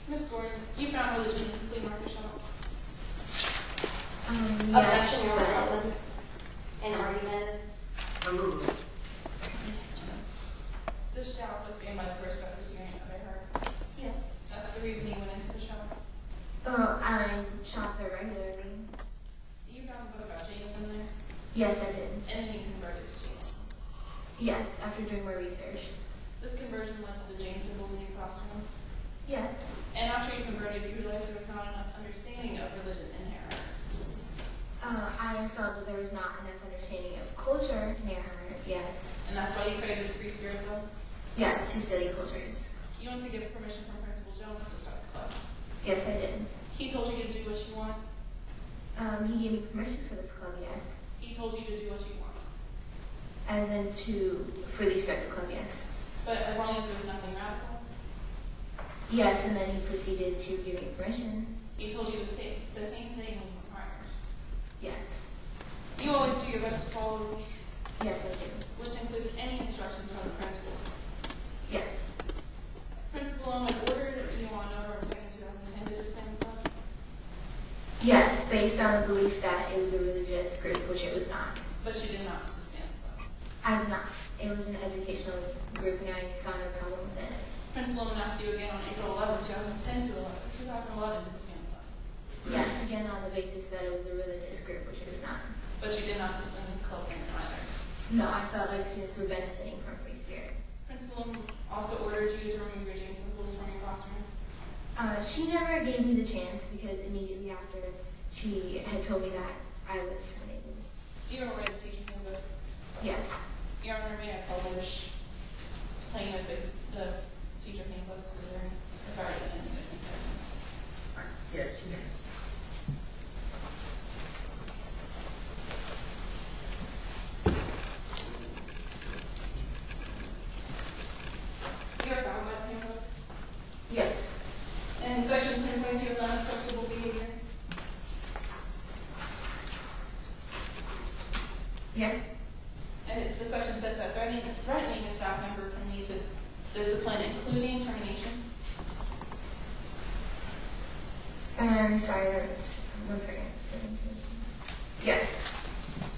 Miss Gordon, you found religion in the flea market shop. Objection, Your Honor, opens an argument. This shop was owned by the first Presbyterian of her. Yes. That's the reason you went into the shop. I shop there regularly. You found a book about James in there? Yes, I did. And then you converted to James. Yes, after doing my research. This conversion led to the James symbols in your classroom. Yes. And after you converted, you realized there was not enough understanding of religion in her. I felt that there was not enough understanding of culture near her, yes. And that's why you created the Free Spirit Club? Yes, to study cultures. You went to get permission from Principal Jones to start the club. Yes, I did. He told you to do what you want. He gave me permission for this club, yes. He told you to do what you want. As in to freely start the club, yes. But as long as there was nothing radical? Yes, and then he proceeded to give me permission. He told you the same thing when you were hired. Yes. You always do your best to follow rules. Yes, I do. Which includes any instructions from the principal. Yes. Principal Owen ordered you on November 2nd, 2010 to disband the club? Yes, based on the belief that it was a religious group, which it was not. But you did not disband the club? I did not. It was an educational group, and I saw no problem with it. Principal Owen asked you again on April 11, 2010 to 2011 to disband the club? Yes, again on the basis that it was a religious group, which it was not. But you did not disband the club in either? No, I felt like students were benefiting from Free Spirit. Principal Owen also ordered you to remove your James symbols from your classroom? She never gave me the chance because immediately after she had told me that I was terminated. You were aware of the teacher handbook? Yes. Your Honor, may I publish plaintiff the teacher handbook to the jury? Sorry, I didn't mean to. Yes, you may. You are bound by the handbook? Yes. And section 10.2 is unacceptable behavior? Yes. And the section says that threatening a staff member can lead to discipline, including termination. Sorry, one second. Yes.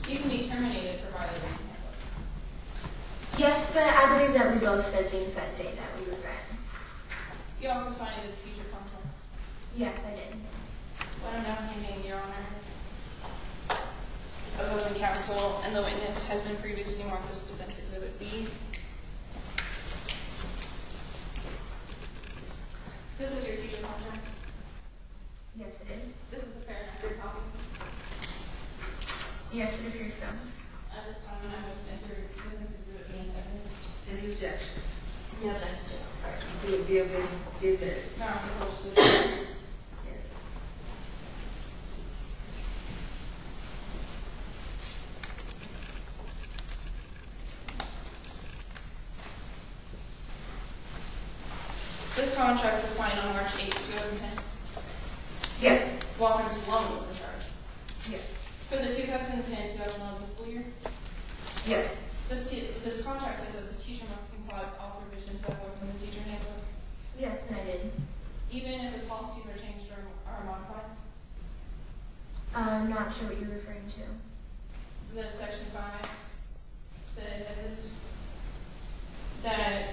You can be terminated for violating the handbook. Yes, but I believe that we both said things that day that we regret. You also signed a teacher contract. Yes, I did. What I'm now handing, Your Honor, opposing counsel, and the witness has been previously marked as Defense Exhibit B. This is your teacher contract. Yes, it is. This is the fair and accurate copy. Yes, it appears so. At this time, I would enter Defense Exhibit B into evidence. Any objection? No objection. All right, so it'll be a good. Now I'm supposed to. Yes. This contract was signed on March 8, 2010. Yes. While Principal Owen was in charge. Yes. For the 2010-2011 school year, Yes. this contract says that the teacher must comply with all provisions set forth in the teacher handbook, Yes, and I did. even if the policies are changed or are modified. I'm not sure what you're referring to. The section 5 says that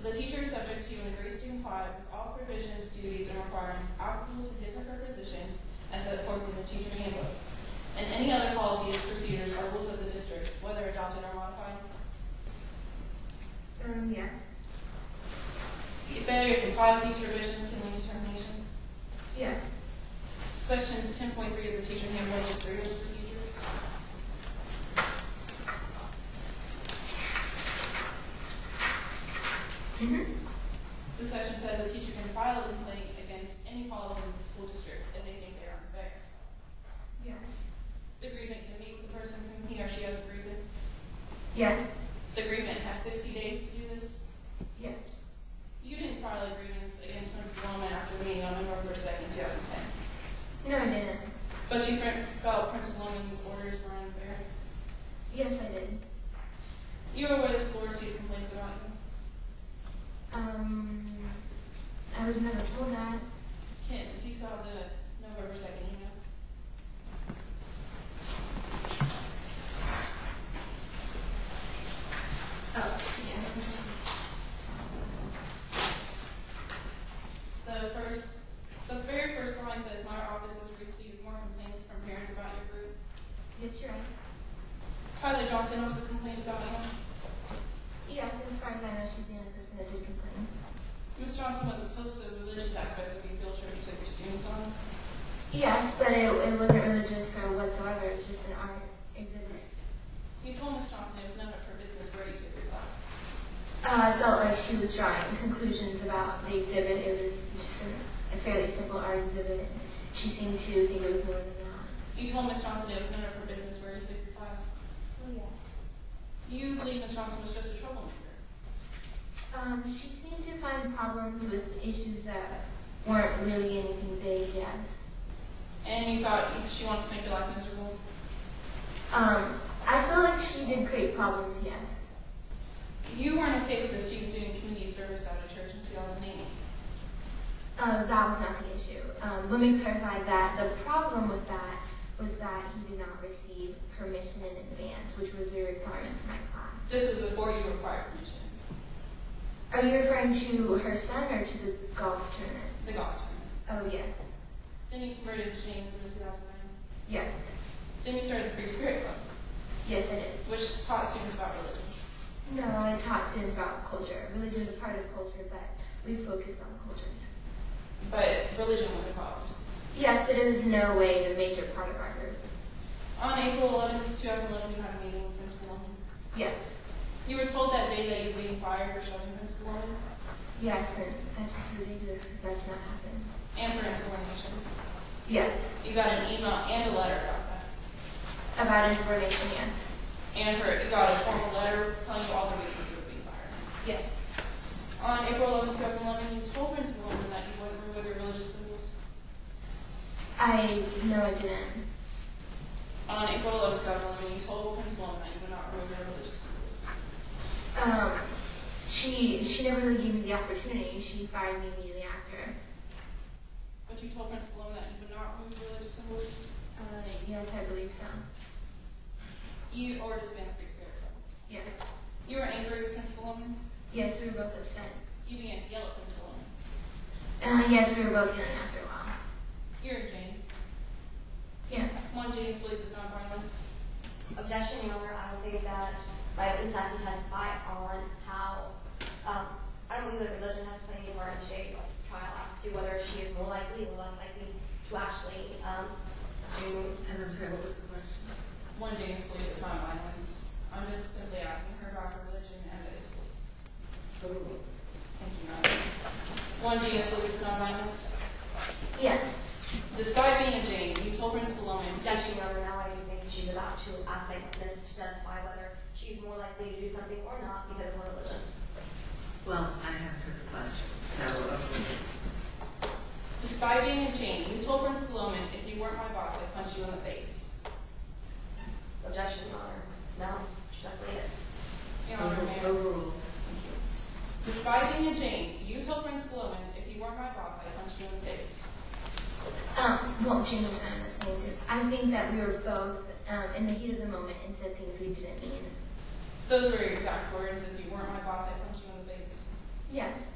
the teacher is subject to and agrees to comply with all provisions, duties, and requirements applicable to his or her position as set forth in the teacher handbook, and any other policies, procedures, or rules of the district, whether adopted or modified. Yes. Failure to comply with these provisions can lead to termination. Yes. Section 10.3 of the teacher handbook is grievance procedures. This section says a teacher can file a complaint against any policy in the school district if they think they're unfair. Yes. The grievant can meet with the person whom he or she has a grievance. Yes. The grievant has 60 days to do this. Yes. You didn't file a grievance against Principal Owen after the meeting on November 2nd, 2010. No, I didn't. But you felt Principal Owen's orders were unfair. Yes, I did. You were aware the school received complaints about you. I was was never told that. Do you saw the November 2nd email? Oh, yes. The very first line says, my office has received more complaints from parents about your group. Yes, you're right. Tyler Johnson also complained about you. Yes, as far as I know, she's the only person that did complain. Ms. Johnson was opposed to the religious aspects of the field trip you took your students on. Yes, but it wasn't religious or whatsoever. It was just an art exhibit. You told Ms. Johnson it was none of her business where you took your class. I felt like she was drawing conclusions about the exhibit. It was just a fairly simple art exhibit. She seemed to think it was more than that. You told Ms. Johnson it was none of her business where you took your class. Oh, yes. You believe Ms. Johnson was just a troublemaker. She seemed to find problems with issues that weren't really anything big, yes. And you thought she wanted to make your life miserable. I feel like she did create problems, yes. You weren't okay with the student doing community service out of church in 2008. That was not the issue. Let me clarify that the problem with that was that he did not receive permission in advance, which was a requirement for my class. This was before you required permission. Are you referring to her son or to the golf tournament? The golf tournament. Oh, yes. Then you converted to James in 2009. Yes. Then you started the Free Spirit Club, Yes, I did. which taught students about religion. No, I taught students about culture. Religion is part of culture, but we focused on cultures. But religion was involved. Yes, but it was no way a major part of our group. On April 11th, 2011, you had a meeting with Principal Loman. Yes. You were told that day that you'd be fired for shoving Principal Loman Yes, and that's just ridiculous because that's not happened. and for insubordination. Yes. You got an email and a letter about that. About insubordination, yes. And you got a formal letter telling you all the reasons you were being fired. Yes. On April 11, 2011, you told Principal Loman that you wouldn't remove your religious symbols. No, I didn't. On April 11, 2011, you told Principal Loman that you would not remove your religious symbols. She never really gave me the opportunity. She fired me immediately after. But you told Principal Loman that you would not remove religious symbols. Yes, I believe so. Or disband the Free Spirit Club. Yes. You were angry with Principal Loman. Yes, we were both upset. You began to yell at Principal Loman. Yes, we were both yelling after a while. You're Jane. Yes. One, Jane's belief is nonviolence. Objection, Your Honor. I don't think that my witness has to testify on how, I don't believe that religion has to play any part in today's trial as to whether she is more likely or less likely to actually do. And I'm sorry, what was the question? One, Jane's belief is nonviolence. I'm just simply asking her about her religion and its beliefs. Overruled. Thank you, Your Honor. One, Jane's belief is nonviolence. Yes. Despite being a Jane, you told Principal Loman. Objection, Your Honor. Now I do think she's about to ask my witness to testify whether she's more likely to do something or not because of her religion. Well, I haven't heard the question, so overruled. Despite being a Jane, you told Principal Loman, if you weren't my boss, I'd punch you in the face. Objection, Your Honor. No, she definitely is. Your Honor, may I- Overruled. Thank you. Despite being a Jane, you told Principal Loman, if you weren't my boss, I'd punch you in the face. Well, James, I'm listening to. I think that we were both in the heat of the moment and said things we didn't mean. Those were your exact words. If you weren't my boss, I'd punch you in the face. Yes.